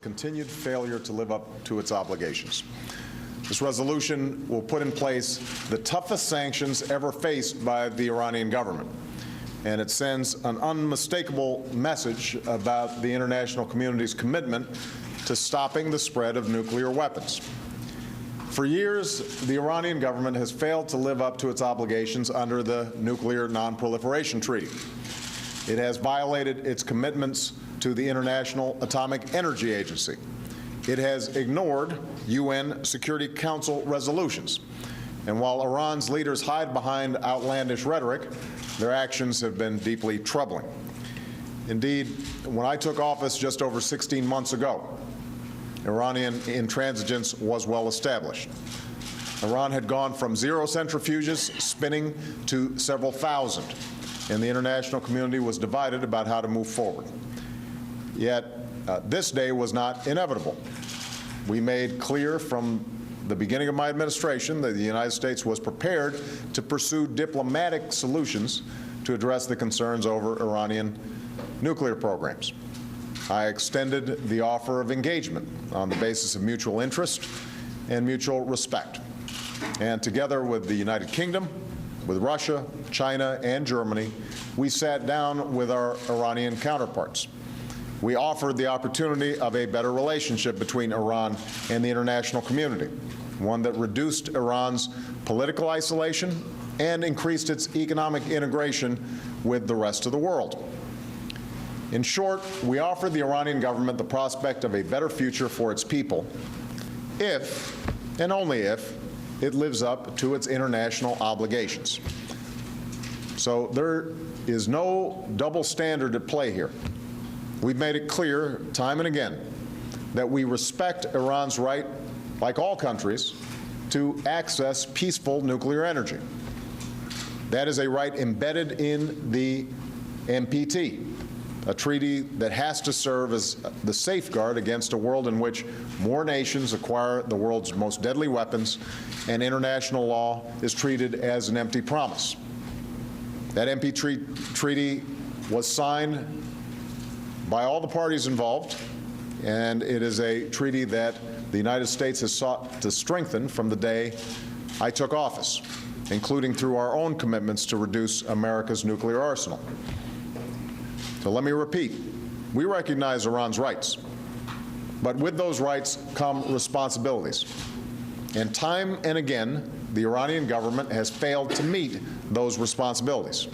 continued failure to live up to its obligations. This resolution will put in place the toughest sanctions ever faced by the Iranian government, and it sends an unmistakable message about the international community's commitment to stopping the spread of nuclear weapons. For years, the Iranian government has failed to live up to its obligations under the Nuclear Non-Proliferation Treaty. It has violated its commitments to the International Atomic Energy Agency. It has ignored UN Security Council resolutions. And while Iran's leaders hide behind outlandish rhetoric, their actions have been deeply troubling. Indeed, when I took office just over 16 months ago, Iranian intransigence was well established. Iran had gone from 0 centrifuges spinning to several thousand, and the international community was divided about how to move forward. Yet, this day was not inevitable. We made clear from the beginning of my administration that the United States was prepared to pursue diplomatic solutions to address the concerns over Iranian nuclear programs. I extended the offer of engagement on the basis of mutual interest and mutual respect. And together with the United Kingdom, with Russia, China, and Germany, we sat down with our Iranian counterparts. We offered the opportunity of a better relationship between Iran and the international community, one that reduced Iran's political isolation and increased its economic integration with the rest of the world. In short, we offered the Iranian government the prospect of a better future for its people if, and only if, it lives up to its international obligations. So there is no double standard at play here. We've made it clear time and again that we respect Iran's right, like all countries, to access peaceful nuclear energy. That is a right embedded in the NPT, a treaty that has to serve as the safeguard against a world in which more nations acquire the world's most deadly weapons and international law is treated as an empty promise. That NPT treaty was signed by all the parties involved, and it is a treaty that the United States has sought to strengthen from the day I took office, including through our own commitments to reduce America's nuclear arsenal. So let me repeat, we recognize Iran's rights, but with those rights come responsibilities. And time and again, the Iranian government has failed to meet those responsibilities.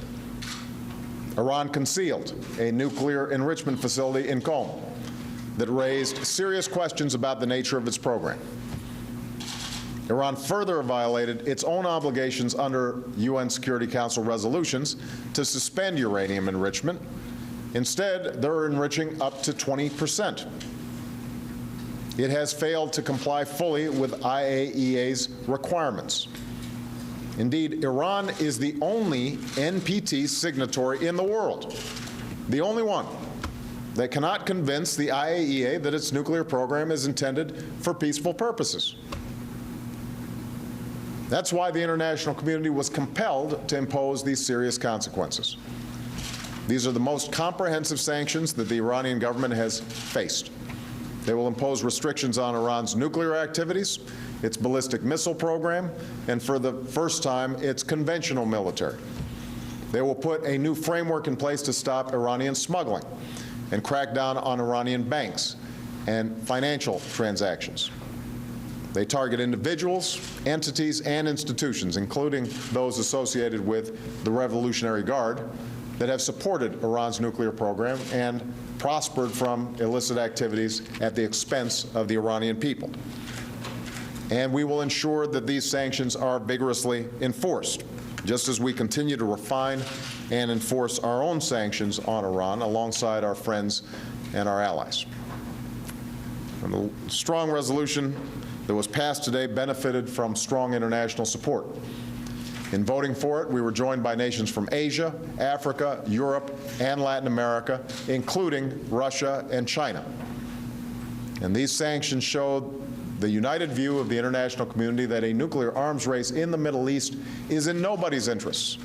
Iran concealed a nuclear enrichment facility in Qom that raised serious questions about the nature of its program. Iran further violated its own obligations under UN Security Council resolutions to suspend uranium enrichment. Instead, they're enriching up to 20%. It has failed to comply fully with IAEA's requirements. Indeed, Iran is the only NPT signatory in the world, the only one, that cannot convince the IAEA that its nuclear program is intended for peaceful purposes. That's why the international community was compelled to impose these serious consequences. These are the most comprehensive sanctions that the Iranian government has faced. They will impose restrictions on Iran's nuclear activities, its ballistic missile program, and for the first time, its conventional military. They will put a new framework in place to stop Iranian smuggling and crack down on Iranian banks and financial transactions. They target individuals, entities, and institutions, including those associated with the Revolutionary Guard, that have supported Iran's nuclear program and prospered from illicit activities at the expense of the Iranian people. And we will ensure that these sanctions are vigorously enforced, just as we continue to refine and enforce our own sanctions on Iran alongside our friends and our allies. And the strong resolution that was passed today benefited from strong international support. In voting for it, we were joined by nations from Asia, Africa, Europe, and Latin America, including Russia and China. And these sanctions showed the united view of the international community that a nuclear arms race in the Middle East is in nobody's interests,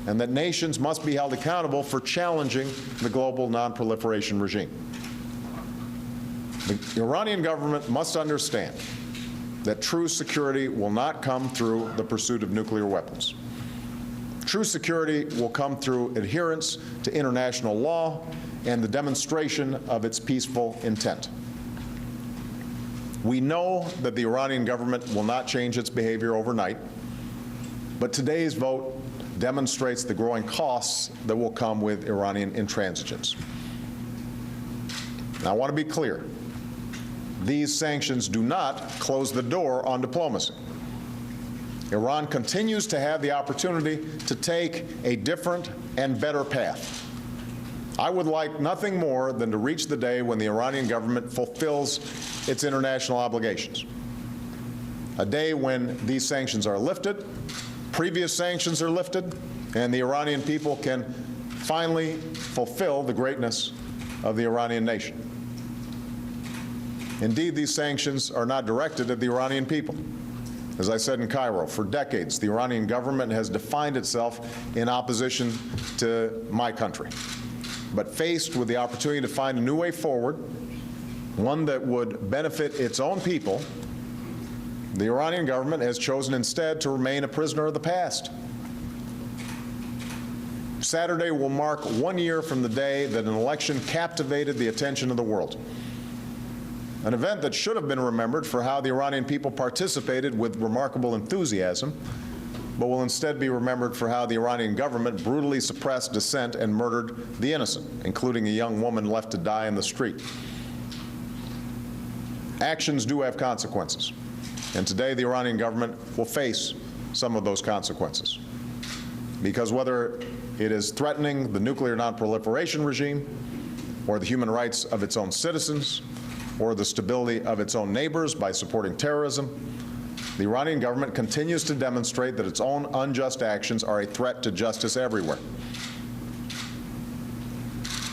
and that nations must be held accountable for challenging the global non-proliferation regime. The Iranian government must understand that true security will not come through the pursuit of nuclear weapons. True security will come through adherence to international law and the demonstration of its peaceful intent. We know that the Iranian government will not change its behavior overnight, but today's vote demonstrates the growing costs that will come with Iranian intransigence. Now, I want to be clear. These sanctions do not close the door on diplomacy. Iran continues to have the opportunity to take a different and better path. I would like nothing more than to reach the day when the Iranian government fulfills its international obligations. A day when these sanctions are lifted, previous sanctions are lifted, and the Iranian people can finally fulfill the greatness of the Iranian nation. Indeed, these sanctions are not directed at the Iranian people. As I said in Cairo, for decades, the Iranian government has defined itself in opposition to my country. But faced with the opportunity to find a new way forward, one that would benefit its own people, the Iranian government has chosen instead to remain a prisoner of the past. Saturday will mark 1 year from the day that an election captivated the attention of the world. An event that should have been remembered for how the Iranian people participated with remarkable enthusiasm, but will instead be remembered for how the Iranian government brutally suppressed dissent and murdered the innocent, including a young woman left to die in the street. Actions do have consequences, and today the Iranian government will face some of those consequences. Because whether it is threatening the nuclear non-proliferation regime, or the human rights of its own citizens, or the stability of its own neighbors by supporting terrorism, the Iranian government continues to demonstrate that its own unjust actions are a threat to justice everywhere.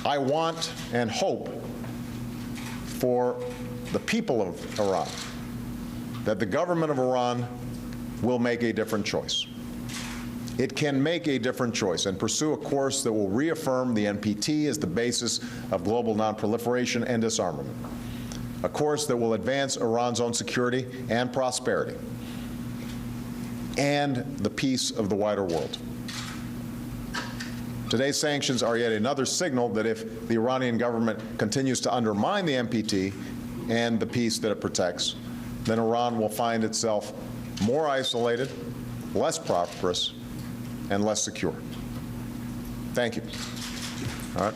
I want and hope for the people of Iran that the government of Iran will make a different choice. It can make a different choice and pursue a course that will reaffirm the NPT as the basis of global non-proliferation and disarmament, a course that will advance Iran's own security and prosperity, and the peace of the wider world. Today's sanctions are yet another signal that if the Iranian government continues to undermine the NPT and the peace that it protects, then Iran will find itself more isolated, less prosperous, and less secure. Thank you. All right.